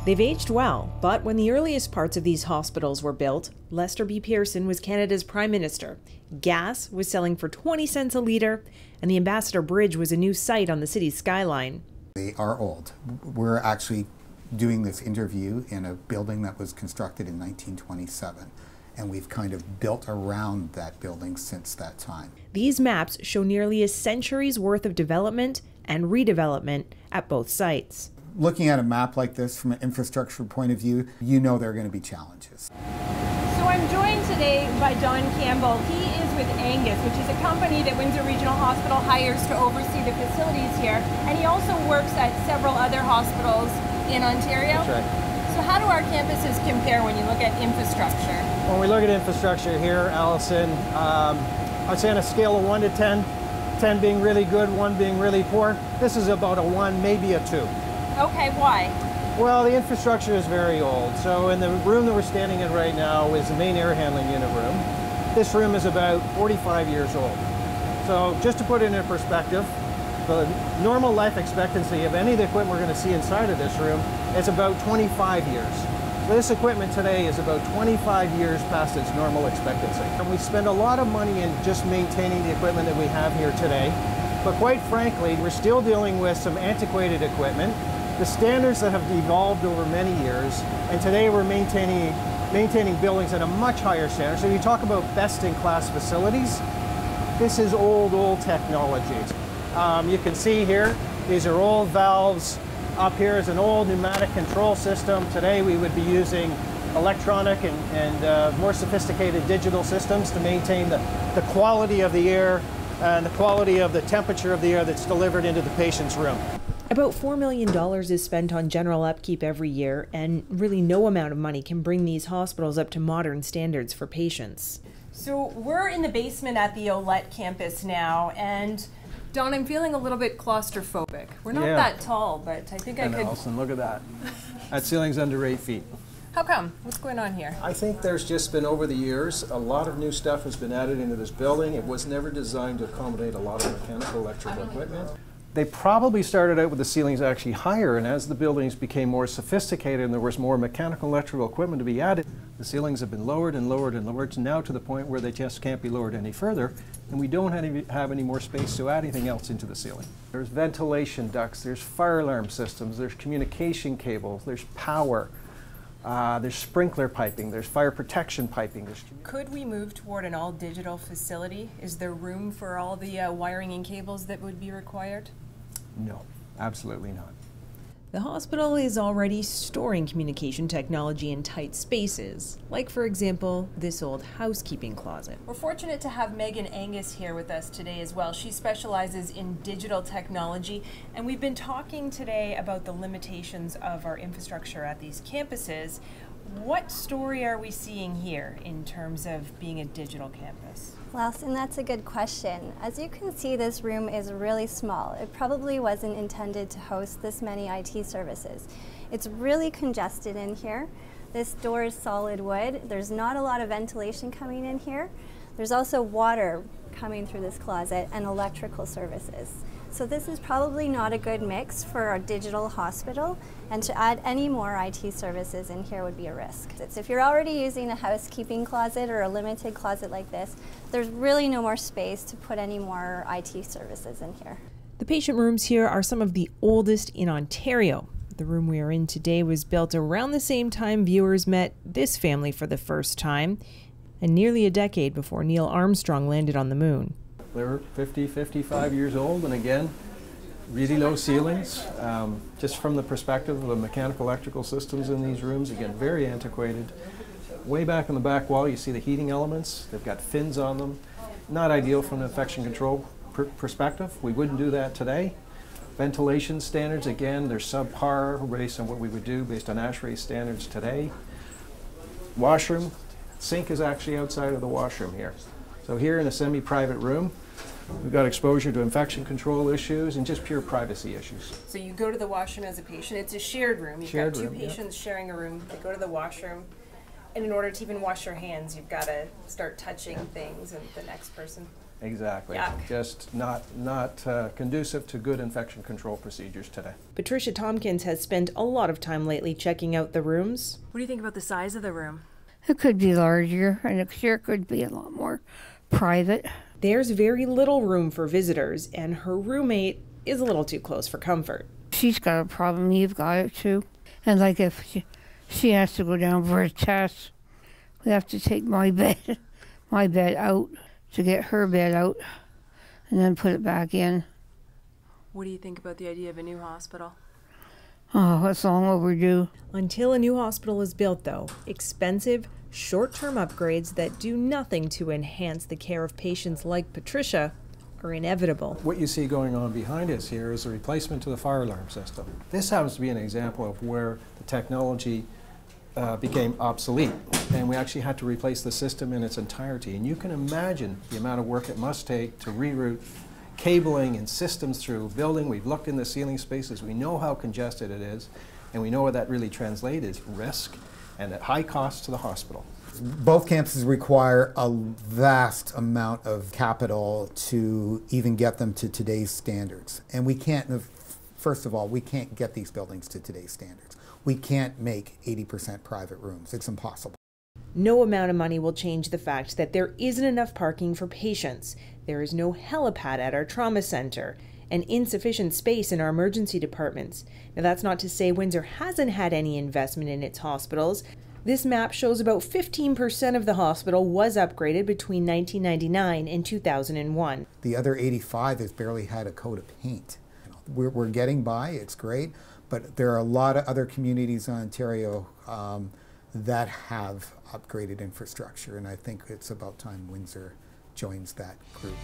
They've aged well, but when the earliest parts of these hospitals were built, Lester B. Pearson was Canada's Prime Minister. Gas was selling for 20 cents a litre, and the Ambassador Bridge was a new sight on the city's skyline. They are old. We're actually doing this interview in a building that was constructed in 1927, and we've kind of built around that building since that time. These maps show nearly a century's worth of development and redevelopment at both sites. Looking at a map like this from an infrastructure point of view, you know there are going to be challenges. So I'm joined today by Don Campbell. He is with Angus, which is a company that Windsor Regional Hospital hires to oversee the facilities here, and he also works at several other hospitals in Ontario. That's right. So how do our campuses compare when you look at infrastructure? When we look at infrastructure here, Allison, I'd say on a scale of 1 to 10, 10 being really good, 1 being really poor, this is about a 1, maybe a 2. Okay, why? Well, the infrastructure is very old. So in the room that we're standing in right now is the main air handling unit room. This room is about 45 years old. So just to put it in perspective, the normal life expectancy of any of the equipment we're going to see inside of this room is about 25 years. So this equipment today is about 25 years past its normal expectancy. And we spend a lot of money in just maintaining the equipment that we have here today. But quite frankly, we're still dealing with some antiquated equipment. The standards that have evolved over many years, and today we're maintaining buildings at a much higher standard. So you talk about best-in-class facilities, this is old technology. You can see here, these are old valves. Up here is an old pneumatic control system. Today we would be using electronic and more sophisticated digital systems to maintain the quality of the air and the quality of the temperature of the air that's delivered into the patient's room. About $4 million is spent on general upkeep every year, and really no amount of money can bring these hospitals up to modern standards for patients. So we're in the basement at the Olette campus now, and Don, I'm feeling a little bit claustrophobic. We're not that tall, but I think I could... Allison, look at that. That ceiling's under 8 feet. How come? What's going on here? I think there's just been, over the years, a lot of new stuff has been added into this building. It was never designed to accommodate a lot of mechanical, electrical equipment. They probably started out with the ceilings actually higher, and as the buildings became more sophisticated and there was more mechanical, electrical equipment to be added, the ceilings have been lowered and lowered and lowered, now to the point where they just can't be lowered any further, and we don't have any more space to add anything else into the ceiling. There's ventilation ducts, there's fire alarm systems, there's communication cables, there's power. There's sprinkler piping, there's fire protection piping. Could we move toward an all-digital facility? Is there room for all the wiring and cables that would be required? No, absolutely not. The hospital is already storing communication technology in tight spaces, like, for example, this old housekeeping closet. We're fortunate to have Megan Angus here with us today as well. She specializes in digital technology, and we've been talking today about the limitations of our infrastructure at these campuses. What story are we seeing here in terms of being a digital campus? Well, and that's a good question. As you can see, this room is really small. It probably wasn't intended to host this many IT services. It's really congested in here. This door is solid wood. There's not a lot of ventilation coming in here. There's also water coming through this closet and electrical services. So this is probably not a good mix for a digital hospital, and to add any more IT services in here would be a risk. If you're already using a housekeeping closet or a limited closet like this, there's really no more space to put any more IT services in here. The patient rooms here are some of the oldest in Ontario. The room we are in today was built around the same time viewers met this family for the first time, and nearly a decade before Neil Armstrong landed on the moon. They're 50, 55 years old, and again, really low ceilings. Just from the perspective of the mechanical electrical systems in these rooms, again, very antiquated. Way back on the back wall, you see the heating elements. They've got fins on them. Not ideal from an infection control perspective. We wouldn't do that today. Ventilation standards, again, they're subpar based on what we would do based on ASHRAE standards today. Washroom, sink is actually outside of the washroom here. So here in a semi-private room, we've got exposure to infection control issues and just pure privacy issues. So you go to the washroom as a patient. It's a shared room. You've got two patients sharing a room. They go to the washroom, and in order to even wash your hands, you've got to start touching things and the next person. Exactly. Yuck. Just not conducive to good infection control procedures today. Patricia Tompkins has spent a lot of time lately checking out the rooms. What do you think about the size of the room? It could be larger, and it sure could be a lot more private. There's very little room for visitors, and her roommate is a little too close for comfort. She's got a problem, you've got it too. And like if she has to go down for a test, we have to take my bed out to get her bed out and then put it back in. What do you think about the idea of a new hospital? Oh, it's long overdue. Until a new hospital is built, though, expensive, short-term upgrades that do nothing to enhance the care of patients like Patricia are inevitable. What you see going on behind us here is a replacement to the fire alarm system. This happens to be an example of where the technology became obsolete, and we actually had to replace the system in its entirety. And you can imagine the amount of work it must take to reroute cabling and systems through a building. We've looked in the ceiling spaces, we know how congested it is, and we know what that really translates is risk and at high cost to the hospital. Both campuses require a vast amount of capital to even get them to today's standards. And we can't, first of all, we can't get these buildings to today's standards. We can't make 80% private rooms. It's impossible. No amount of money will change the fact that there isn't enough parking for patients. There is no helipad at our trauma center and insufficient space in our emergency departments. Now, that's not to say Windsor hasn't had any investment in its hospitals. This map shows about 15% of the hospital was upgraded between 1999 and 2001. The other 85 has barely had a coat of paint. We're getting by, it's great, but there are a lot of other communities in Ontario that have upgraded infrastructure, and I think it's about time Windsor joins that group.